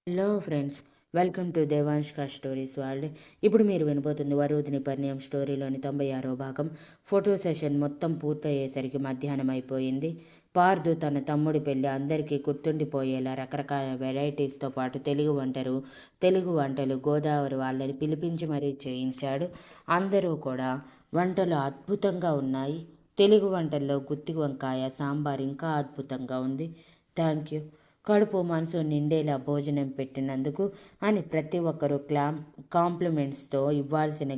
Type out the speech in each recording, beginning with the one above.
Hello friends, welcome to దేవాంష్క stories world. ఇప్పుడు మీరు వినబోతుంది వరుదిని పరిణయం స్టోరీలోని 96వ భాగం. ఫోటో సెషన్ మొత్తం పూర్తయ్యేసరికి మధ్యాహ్నం అయిపోయింది. పార్దు తన తమ్ముడి పెళ్ళి అందరికీ గుర్తుండిపోయేలా రకరకాల వెరైటీస్తో పాటు తెలుగు వంటలు గోదావరి వాళ్ళని పిలిపించి మరీ చేయించాడు. అందరూ కూడా వంటలు అద్భుతంగా ఉన్నాయి. తెలుగు వంటల్లో గుత్తి వంకాయ సాంబార్ ఇంకా అద్భుతంగా ఉంది. థ్యాంక్ యూ, కడుపు మనసు నిండేలా భోజనం పెట్టినందుకు అని ప్రతి ఒక్కరూ కాంప్లిమెంట్స్తో ఇవ్వాల్సిన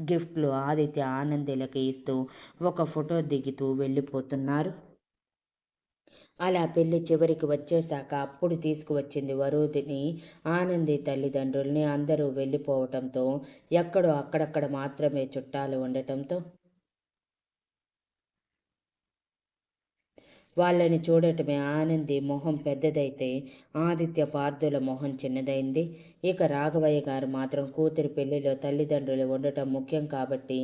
గిఫ్ట్లు ఆదిత్య ఆనందీలకి ఇస్తూ ఒక ఫోటో దిగుతూ వెళ్ళిపోతున్నారు. అలా పెళ్లి చివరికి వచ్చేశాక అప్పుడు తీసుకువచ్చింది వరుదిని ఆనంది తల్లిదండ్రుల్ని. అందరూ వెళ్ళిపోవటంతో ఎక్కడో అక్కడక్కడ మాత్రమే చుట్టాలు ఉండటంతో వాళ్ళని చూడటమే ఆనంది మొహం పెద్దదైతే ఆదిత్య పార్థుల మొహం చిన్నదైంది. ఇక రాఘవయ్య గారు మాత్రం కూతురి పెళ్లిలో తల్లిదండ్రులు ఉండటం ముఖ్యం కాబట్టి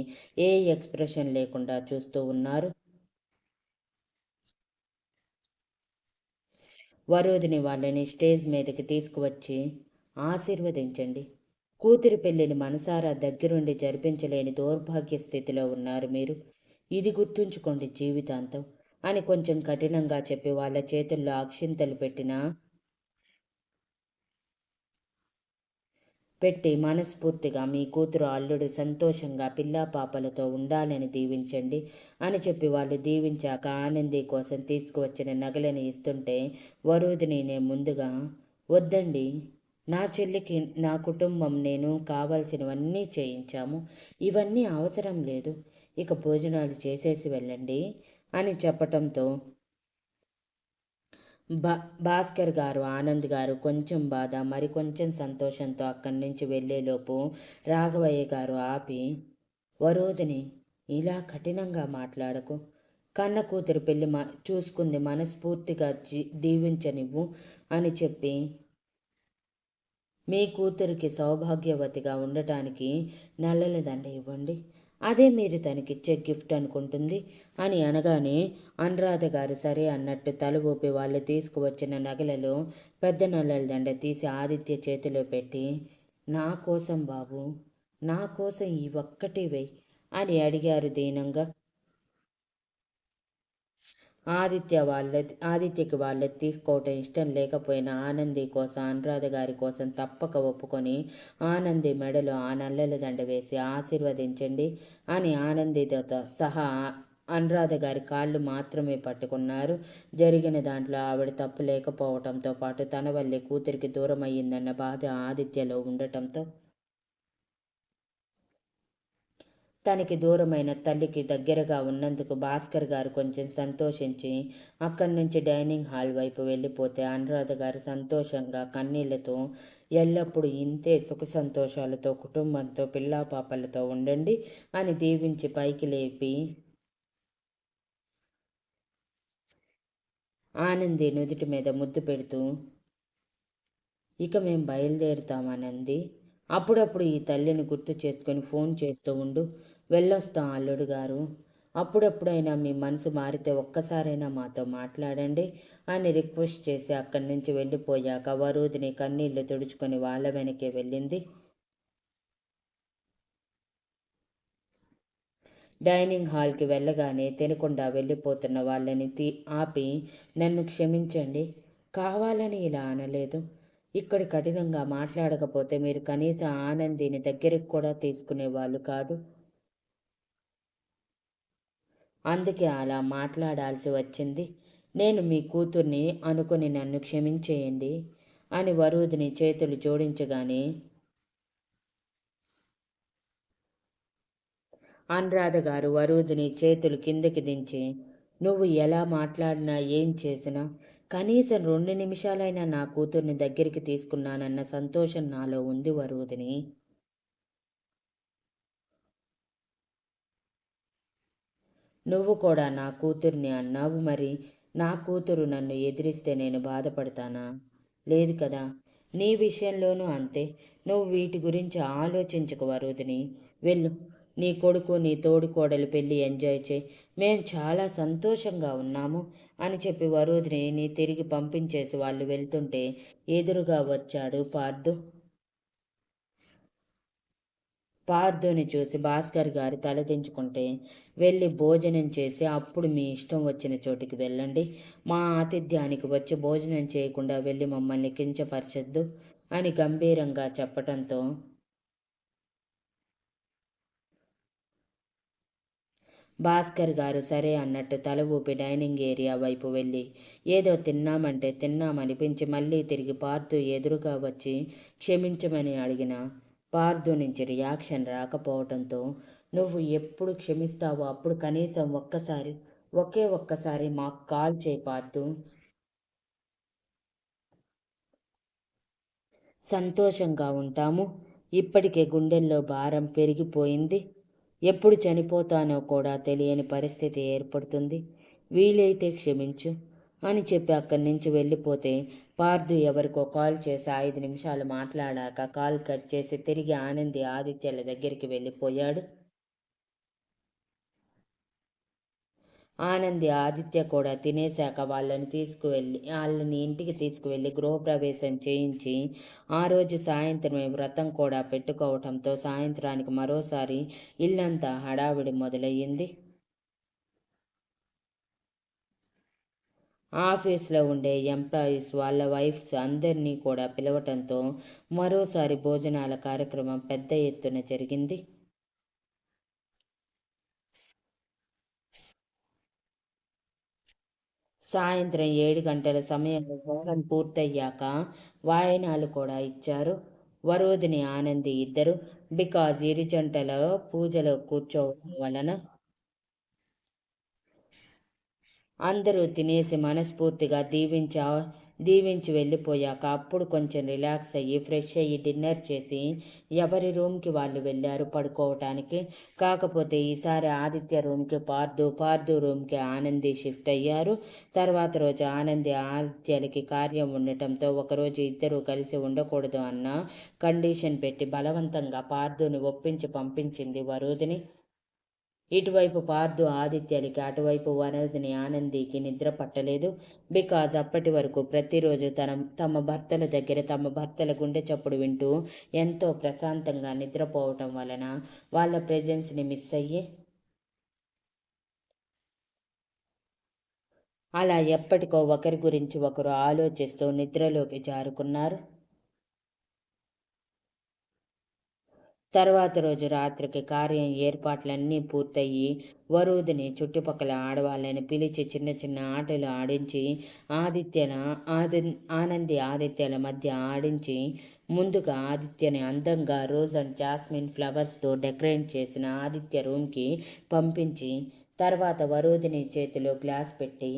ఏ ఎక్స్ప్రెషన్ లేకుండా చూస్తూ ఉన్నారు. వరుదిని వాళ్ళని స్టేజ్ మీదకి తీసుకువచ్చి ఆశీర్వదించండి. కూతురి పెళ్లిని మనసారా దగ్గరుండి జరిపించలేని దౌర్భాగ్య స్థితిలో ఉన్నారు మీరు. ఇది గుర్తుంచుకోండి జీవితాంతం అని కొంచెం కఠినంగా చెప్పి వాళ్ళ చేతుల్లో అక్షింతలు పెట్టి మనస్ఫూర్తిగా మీ కూతురు అల్లుడు సంతోషంగా పిల్లా పాపలతో ఉండాలని దీవించండి అని చెప్పి వాళ్ళు దీవించాక ఆనంది కోసం తీసుకువచ్చిన నగలని ఇస్తుంటే వరుదిని నేను ముందుగా వద్దండి, నా చెల్లికి నా కుటుంబం నేను కావాల్సినవన్నీ చేయించాము, ఇవన్నీ అవసరం లేదు, ఇక భోజనాలు చేసేసి వెళ్ళండి అని చెప్పటంతో భాస్కర్ గారు ఆనంద్ గారు కొంచెం బాధ మరి కొంచెం సంతోషంతో అక్కడి నుంచి వెళ్ళేలోపు రాఘవయ్య గారు ఆపి, వరోధిని ఇలా కఠినంగా మాట్లాడకు, కన్న కూతురు పెళ్లి చూసుకుంది మనస్ఫూర్తిగా దీవించనివ్వు అని చెప్పి మీ కూతురికి సౌభాగ్యవతిగా ఉండటానికి నల్లల దండ ఇవ్వండి, అదే మీరు తనకిచ్చే గిఫ్ట్ అనుకుంటుంది అని అనగానే అనురాధ గారు సరే అన్నట్టు తల ఊపి వాళ్ళు తీసుకువచ్చిన నగలలో పెద్ద నల్లల దండ తీసి ఆదిత్య చేతిలో పెట్టి, నా కోసం బాబు, నా కోసం ఈ ఒక్కటి వెయ్యి అని అడిగారు దీనంగా. ఆదిత్యకి వాళ్ళది తీసుకోవటం ఇష్టం లేకపోయినా ఆనంది కోసం అనురాధ గారి కోసం తప్పక ఒప్పుకొని ఆనంది మెడలో ఆ నల్లల దండ వేసి ఆశీర్వదించండి అని ఆనందితో సహా అనురాధ గారి కాళ్ళు మాత్రమే పట్టుకున్నారు. జరిగిన దాంట్లో ఆవిడ తప్పు లేకపోవటంతో పాటు తన వల్లే కూతురికి దూరం అయ్యిందన్న బాధ ఆదిత్యలో ఉండటంతో తనకి దూరమైన తల్లికి దగ్గరగా ఉన్నందుకు భాస్కర్ గారు కొంచెం సంతోషించి అక్కడి నుంచి డైనింగ్ హాల్ వైపు వెళ్ళిపోతే అనురాధ గారు సంతోషంగా కన్నీళ్లతో ఎల్లప్పుడూ ఇంతే సుఖ సంతోషాలతో కుటుంబంతో పిల్లా పాపలతో ఉండండి అని దీవించి పైకి లేపి ఆనంది నుదుటి మీద ముద్దు పెడుతూ, ఇక మేం బయలుదేరుతామనంది. అప్పుడప్పుడు ఈ తల్లిని గుర్తు చేసుకొని ఫోన్ చేస్తూ ఉండు, వెళ్ళొస్తాం అల్లుడు గారు, అప్పుడప్పుడైనా మీ మనసు మారితే ఒక్కసారైనా మాతో మాట్లాడండి అని రిక్వెస్ట్ చేసి అక్కడి నుంచి వెళ్ళిపోయాక వరుదిని కన్నీళ్లు తుడుచుకొని వాళ్ళ వెనకే వెళ్ళింది. డైనింగ్ హాల్కి వెళ్ళగానే తినకుండా వెళ్ళిపోతున్న వాళ్ళని ఆపి, నన్ను క్షమించండి, కావాలని ఇలా అనలేదు, ఇక్కడ కఠినంగా మాట్లాడకపోతే మీరు కనీసం ఆనందిని దగ్గరికి కూడా తీసుకునేవాళ్ళు కాదు, అందుకే అలా మాట్లాడాల్సి వచ్చింది, నేను మీ కూతుర్ని అనుకుని నన్ను క్షమించేయండి అని వరుదిని చేతులు జోడించగానే అనురాధ గారు వరుదిని చేతులు కిందకి దించి, నువ్వు ఎలా మాట్లాడినా ఏం చేసినా కనీసం 2 నిమిషాలైనా నా కూతుర్ని దగ్గరికి తీసుకున్నానన్న సంతోషం నాలో ఉంది వరుదిని. నువ్వు కూడా నా కూతుర్ని అన్నావు, మరి నా కూతురు నన్ను ఎదిరిస్తే నేను బాధపడతానా? లేదు కదా. నీ విషయంలోనూ అంతే. నువ్వు వీటి గురించి ఆలోచించకు వరుదిని, వెళ్ళు, నీ కొడుకు నీ తోడికోడలు పెళ్ళి ఎంజాయ్ చేయి, మేం చాలా సంతోషంగా ఉన్నాము అని చెప్పి వరూధిని తిరిగి పంపించేసి వాళ్ళు వెళ్తుంటే ఎదురుగా వచ్చాడు పార్థు. పార్థుని చూసి భాస్కర్ గారు తలదించుకుంటే, వెళ్ళి భోజనం చేసి అప్పుడు మీ ఇష్టం వచ్చిన చోటికి వెళ్ళండి, మా ఆతిథ్యానికి వచ్చి భోజనం చేయకుండా వెళ్ళి మమ్మల్ని కించపరచొద్దు అని గంభీరంగా చెప్పటంతో భాస్కర్ గారు సరే అన్నట్టు తల ఊపి డైనింగ్ ఏరియా వైపు వెళ్ళి ఏదో తిన్నామంటే తిన్నామనిపించి మళ్ళీ తిరిగి పార్థు ఎదురుగా వచ్చి క్షమించమని అడిగిన పార్థు నుంచి రియాక్షన్ రాకపోవడంతో, నువ్వు ఎప్పుడు క్షమిస్తావో అప్పుడు కనీసం ఒక్కసారి మాకు కాల్ చేయి పార్థు. సంతోషంగా ఉంటాము. ఇప్పటికే గుండెల్లో భారం పెరిగిపోయింది. ఎప్పుడు చనిపోతానో కూడా తెలియని పరిస్థితి ఏర్పడుతుంది. వీలైతే క్షమించు అని చెప్పి అక్కడి నుంచి వెళ్ళిపోతే, పార్థు ఎవరికో కాల్ చేసి 5 నిమిషాలు మాట్లాడాక కాల్ కట్ చేసి తిరిగి ఆనంది ఆదిత్యల దగ్గరికి వెళ్ళిపోయాడు. ఆనంది ఆదిత్య కూడా తినేశాక వాళ్ళని ఇంటికి తీసుకువెళ్ళి గృహప్రవేశం చేయించి ఆ రోజు సాయంత్రమే వ్రతం కూడా పెట్టుకోవటంతో సాయంత్రానికి మరోసారి ఇల్లంతా హడావిడి మొదలయ్యింది. ఆఫీస్లో ఉండే ఎంప్లాయీస్ వాళ్ళ వైఫ్స్ అందరినీ కూడా పిలవటంతో మరోసారి భోజనాల కార్యక్రమం పెద్ద ఎత్తున జరిగింది. సాయంత్రం 7 గంటల సమయంలో హోమం పూర్తయ్యాక వాయనాలు కూడా ఇచ్చారు. వరోధిని ఆనంది ఇద్దరు. బికాజ్ ఇరు జంటల పూజలో కూర్చోవడం వలన అందరూ తినేసి మనస్ఫూర్తిగా దీవించి వెళ్ళిపోయాక అప్పుడు కొంచెం రిలాక్స్ అయ్యి ఫ్రెష్ అయ్యి డిన్నర్ చేసి ఎవరి రూమ్కి వాళ్ళు వెళ్ళారు పడుకోవటానికి. కాకపోతే ఈసారి ఆదిత్య రూమ్కి పార్థు రూమ్కి ఆనంది షిఫ్ట్ అయ్యారు. తర్వాత రోజు ఆనంది ఆదిత్యలకి కార్యం ఉండటంతో ఒకరోజు ఇద్దరూ కలిసి ఉండకూడదు అన్న కండిషన్ పెట్టి బలవంతంగా పార్థుని ఒప్పించి పంపించింది వరోధిని. ఇటువైపు పార్థు ఆదిత్యలకి, అటువైపు వరదిని ఆనందికి నిద్ర పట్టలేదు. బికాజ్ అప్పటి వరకు ప్రతిరోజు తమ భర్తల దగ్గర తమ భర్తల గుండె చప్పుడు వింటూ ఎంతో ప్రశాంతంగా నిద్రపోవటం వలన వాళ్ళ ప్రెజెన్స్ని మిస్ అయ్యి అలా ఎప్పటికో ఒకరి గురించి ఒకరు ఆలోచిస్తూ నిద్రలోకి జారుకున్నారు. తర్వాత రోజు రాత్రికి కార్యం ఏర్పాట్లన్నీ పూర్తయి వరూధిని చుట్టుపక్కల ఆడవాళ్ళని పిలిచి చిన్న చిన్న ఆటలు ఆడించి ఆనంది ఆదిత్యల మధ్య ఆడించి ముందుగా ఆదిత్యని అందంగా రోజ్ అండ్ జాస్మిన్ ఫ్లవర్స్తో డెకరేట్ చేసిన ఆదిత్య రూమ్కి పంపించి తర్వాత వరూధిని చేతిలో గ్లాస్ పెట్టి,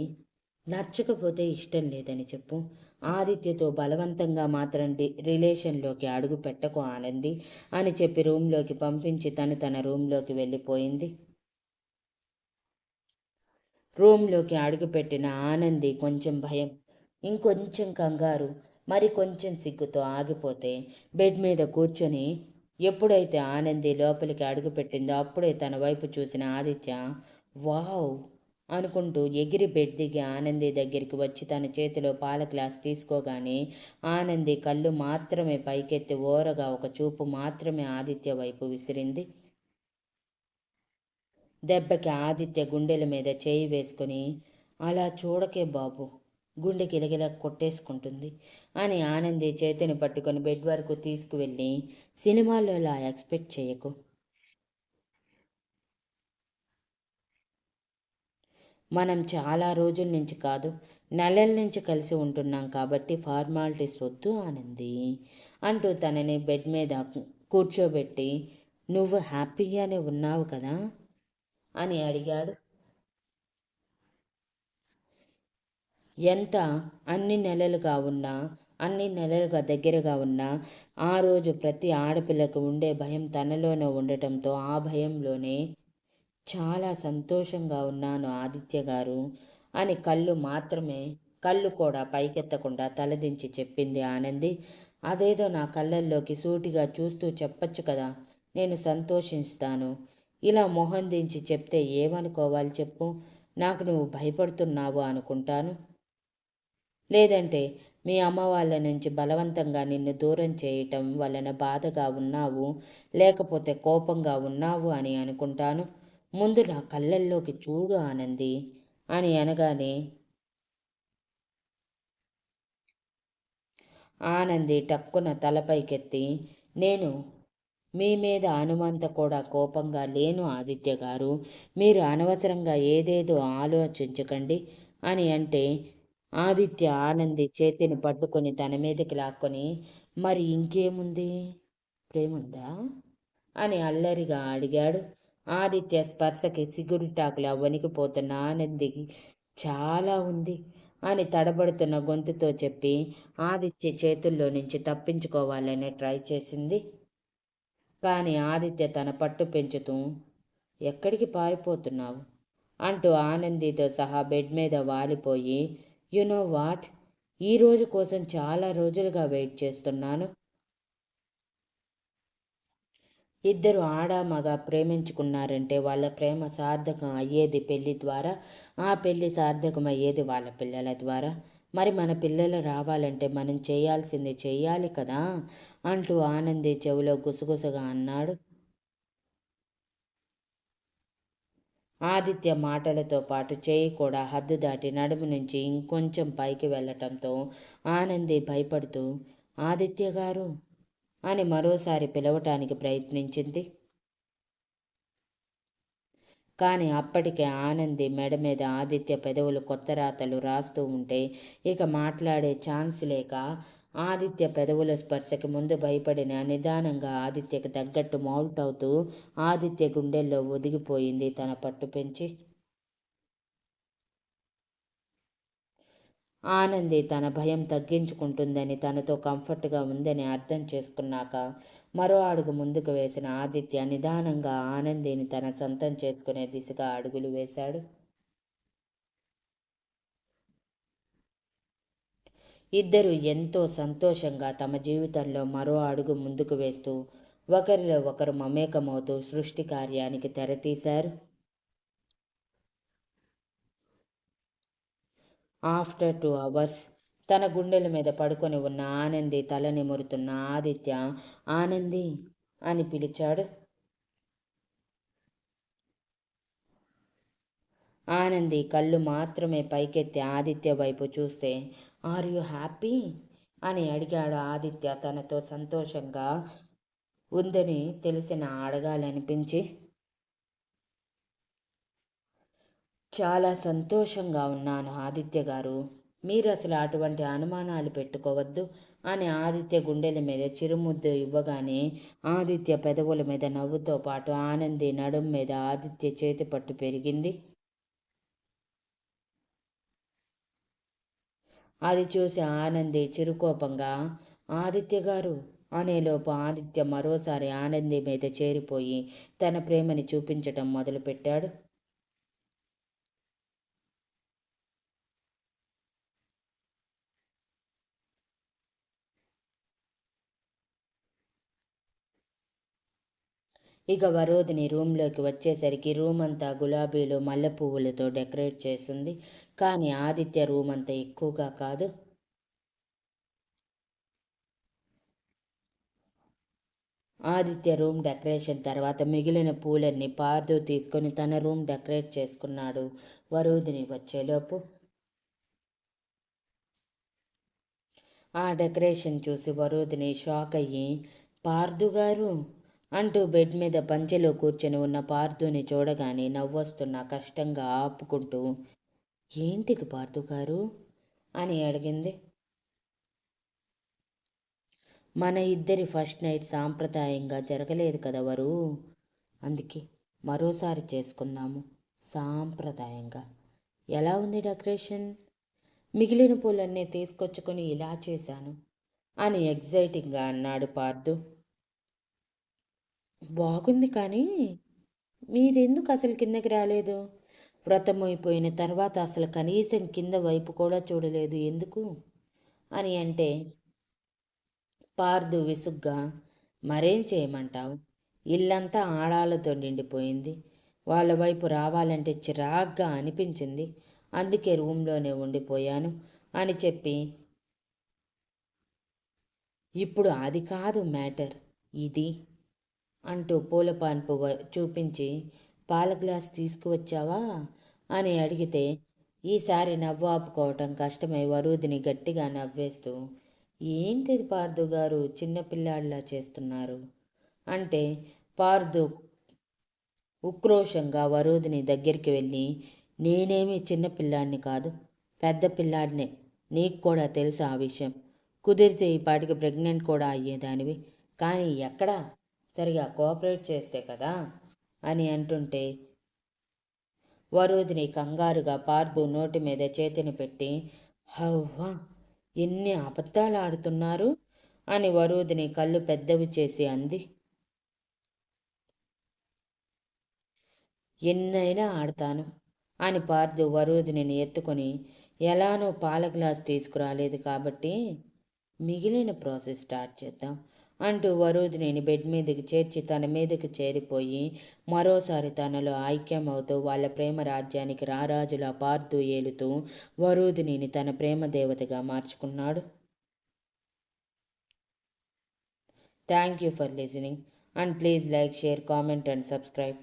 నచ్చకపోతే ఇష్టం లేదని చెప్పు, ఆదిత్యతో బలవంతంగా మాత్రం రిలేషన్లోకి అడుగు పెట్టకు ఆనంది అని చెప్పి రూమ్లోకి పంపించి తన రూమ్లోకి వెళ్ళిపోయింది. రూమ్లోకి అడుగుపెట్టిన ఆనంది కొంచెం భయం, ఇంకొంచెం కంగారు, మరి కొంచెం సిగ్గుతో ఆగిపోతే బెడ్ మీద కూర్చొని ఎప్పుడైతే ఆనంది లోపలికి అడుగుపెట్టిందో అప్పుడే తన వైపు చూసిన ఆదిత్య వావ్ అనుకుంటూ ఎగిరి బెడ్ దిగి ఆనంది దగ్గరికి వచ్చి తన చేతిలో పాల గ్లాస్ తీసుకోగానే ఆనంది కళ్ళు మాత్రమే పైకెత్తి ఓరగా ఒక చూపు మాత్రమే ఆదిత్య వైపు విసిరింది. దెబ్బకి ఆదిత్య గుండెల మీద చేయి వేసుకుని, అలా చూడకే బాబు, గుండె గిలగిల కొట్టేసుకుంటుంది అని ఆనంది చేతిని పట్టుకొని బెడ్ వరకు తీసుకువెళ్ళి, సినిమాల్లో అలా ఎక్స్పెక్ట్ చేయకు, మనం చాలా రోజుల నుంచి కాదు నెలల నుంచి కలిసి ఉంటున్నాం కాబట్టి ఫార్మాలిటీస్ వద్దు ఆనంది అంటూ తనని బెడ్ మీద కూర్చోబెట్టి, నువ్వు హ్యాపీగానే ఉన్నావు కదా అని అడిగాడు. ఎంత అన్ని నెలలుగా దగ్గరగా ఉన్నా ఆ రోజు ప్రతి ఆడపిల్లకు ఉండే భయం తనలోనే ఉండటంతో ఆ భయంలోనే చాలా సంతోషంగా ఉన్నాను ఆదిత్య గారు అని కళ్ళు కూడా పైకెత్తకుండా తలదించి చెప్పింది ఆనంది. అదేదో నా కళ్ళల్లోకి సూటిగా చూస్తూ చెప్పచ్చు కదా, నేను సంతోషిస్తాను, ఇలా మొహం దించి చెప్తే ఏమనుకోవాలి చెప్పు? నాకు నువ్వు భయపడుతున్నావు అనుకుంటాను. లేదంటే మీ అమ్మ వాళ్ళ నుంచి బలవంతంగా నిన్ను దూరం చేయటం వలన బాధగా ఉన్నావు, లేకపోతే కోపంగా ఉన్నావు అని అనుకుంటాను. ముందు నా కళ్ళల్లోకి చూడు ఆనంది అని అనగానే ఆనంది టక్కున తల పైకెత్తి, నేను మీ మీద హనుమంత కూడా కోపంగా లేను ఆదిత్య గారు. మీరు అనవసరంగా ఏదేదో ఆలోచించకండి అని అంటే, ఆదిత్య ఆనంది చేతిని పట్టుకొని తన మీదకి లాక్కొని, మరి ఇంకేముంది? ప్రేముందా? అని అల్లరిగా అడిగాడు. ఆదిత్య స్పర్శకి సిగురుటాకులా వణికిపోతున్న ఆనందికి చాలా ఉంది అని తడబడుతున్న గొంతుతో చెప్పి ఆదిత్య చేతుల్లో నుంచి తప్పించుకోవాలని ట్రై చేసింది. కానీ ఆదిత్య తన పట్టు పెంచుతూ, ఎక్కడికి పారిపోతున్నావు అంటూ ఆనందితో సహా బెడ్ మీద వాలిపోయి, యు నో వాట్, ఈ రోజు కోసం చాలా రోజులుగా వెయిట్ చేస్తున్నాను. ఇద్దరు ఆడ మగ ప్రేమించుకున్నారంటే వాళ్ళ ప్రేమ సార్థకం అయ్యేది పెళ్లి ద్వారా, ఆ పెళ్లి సార్థకం అయ్యేది వాళ్ళ పిల్లల ద్వారా. మరి మన పిల్లలు రావాలంటే మనం చేయాల్సింది చెయ్యాలి కదా అంటూ ఆనంది చెవిలో గుసగుసగా అన్నాడు. ఆదిత్య మాటలతో పాటు చేయి కూడా హద్దు దాటి నడుము నుంచి ఇంకొంచెం పైకి వెళ్ళటంతో ఆనంది భయపడుతూ, ఆదిత్య గారు అని మరోసారి పిలవటానికి ప్రయత్నించింది. కానీ అప్పటికే ఆనంది మెడ మీద ఆదిత్య పెదవులు కొత్త రాతలు రాస్తూ ఉంటే ఇక మాట్లాడే ఛాన్స్ లేక ఆదిత్య పెదవుల స్పర్శకి ముందు భయపడిన నిదానంగా ఆదిత్యకి తగ్గట్టు మౌల్ట్ అవుతూ ఆదిత్య గుండెల్లో ఒదిగిపోయింది తన పట్టు పెంచి. ఆనంది తన భయం తగ్గించుకుంటుందని, తనతో కంఫర్ట్గా ఉందని అర్థం చేసుకున్నాక మరో అడుగు ముందుకు వేసిన ఆదిత్య నిదానంగా ఆనందిని తన సొంతం చేసుకునే దిశగా అడుగులు వేశాడు. ఇద్దరు ఎంతో సంతోషంగా తమ జీవితంలో మరో అడుగు ముందుకు వేస్తూ ఒకరిలో ఒకరు మమేకమవుతూ సృష్టి కార్యానికి తెరతీశారు. ఆఫ్టర్ 2 అవర్స్ తన గుండెల మీద పడుకొని ఉన్న ఆనంది తల నిమురుతున్న ఆదిత్య ఆనంది అని పిలిచాడు. ఆనంది కళ్ళు మాత్రమే పైకెత్తి ఆదిత్య వైపు చూస్తే, ఆర్ యు హ్యాపీ అని అడిగాడు ఆదిత్య తనతో సంతోషంగా ఉందని తెలిసిన అడగాలనిపించి. చాలా సంతోషంగా ఉన్నాను ఆదిత్య గారు. మీరు అసలు అటువంటి అనుమానాలు పెట్టుకోవద్దు అని ఆదిత్య గుండెల మీద చిరుముద్దు ఇవ్వగానే ఆదిత్య పెదవుల మీద నవ్వుతో పాటు ఆనంది నడుం మీద ఆదిత్య చేతి పట్టు పెరిగింది. అది చూసి ఆనంది చిరుకోపంగా, ఆదిత్య గారు అనేలోపు ఆదిత్య మరోసారి ఆనంది మీద చేరిపోయి తన ప్రేమని చూపించటం మొదలుపెట్టాడు. ఇక వరోధిని రూమ్లోకి వచ్చేసరికి రూమ్ అంతా గులాబీలు మల్లె పువ్వులతో డెకరేట్ చేసింది. కానీ ఆదిత్య రూమ్ అంత ఎక్కువగా కాదు. ఆదిత్య రూమ్ డెకరేషన్ తర్వాత మిగిలిన పూలన్నీ పార్దు తీసుకొని తన రూమ్ డెకరేట్ చేసుకున్నాడు. వరోధిని వచ్చేలోపు ఆ డెకరేషన్ చూసి వరోధిని షాక్ అయ్యి, పార్దు గారు అంటూ బెడ్ మీద పంచెలో కూర్చొని ఉన్న పార్థుని చూడగానే నవ్వొస్తున్నా కష్టంగా ఆపుకుంటూ, ఏంటిది పార్థు గారు అని అడిగింది. మన ఇద్దరి ఫస్ట్ నైట్ సాంప్రదాయంగా జరగలేదు కదా వరు, అందుకే మరోసారి చేసుకుందాము సాంప్రదాయంగా. ఎలా ఉంది డెకరేషన్? మిగిలిన పూలన్నీ తీసుకొచ్చుకొని ఇలా చేశాను అని ఎగ్జైటింగ్గా అన్నాడు పార్థు. బాగుంది కానీ మీరెందుకు అసలు కిందకి రాలేదు? వ్రతం అయిపోయిన తర్వాత అసలు కనీసం కింద వైపు కూడా చూడలేదు ఎందుకు అని అంటే పార్దు విసుగ్గా, మరేం చేయమంటావు, ఇల్లంతా ఆడాలతో నిండిపోయింది. వాళ్ళ వైపు రావాలంటే చిరాగ్గా అనిపించింది. అందుకే రూమ్లోనే ఉండిపోయాను అని చెప్పి, ఇప్పుడు అది కాదు మ్యాటర్, ఇది అంటూ పూల పాన్పు చూపించి, పాల గ్లాస్ తీసుకువచ్చావా అని అడిగితే, ఈసారి నవ్వు ఆపుకోవటం కష్టమై వరూధిని గట్టిగా నవ్వేస్తూ, ఏంటిది పార్దు గారు చిన్నపిల్లాడిలా చేస్తున్నారు అంటే, పార్దు ఉక్రోషంగా వరూధిని దగ్గరికి వెళ్ళి, నేనేమీ చిన్నపిల్లాడిని కాదు, పెద్ద పిల్లాడినే, నీకు కూడా తెలుసు ఆ విషయం. కుదిరితే ఈ పాటికి ప్రెగ్నెంట్ కూడా అయ్యేదానివి, కానీ ఎక్కడా సరిగా కోఆపరేట్ చేస్తే కదా అని అంటుంటే, వరూధిని కంగారుగా పార్దు నోటి మీద చేతిని పెట్టి, హవ్వా ఎన్ని అబద్ధాలు ఆడుతున్నారు అని వరూధిని కళ్ళు పెద్దవి చేసి అంది. ఎన్నైనా ఆడతాను అని పార్దు వరూధిని ఎత్తుకొని, ఎలానో పాల గ్లాస్ తీసుకురాలేదు కాబట్టి మిగిలిన ప్రాసెస్ స్టార్ట్ చేద్దాం అంటూ వరూధిని బెడ్ మీదకి చేర్చి తన మీదకి చేరిపోయి, మరోసారి తనలో ఐక్యమవుతూ వాళ్ళ ప్రేమ రాజ్యానికి రారాజులా పార్దు ఏలుతూ వరూధిని తన ప్రేమ దేవతగా మార్చుకున్నాడు. Thank you for listening and please like, share, comment and subscribe.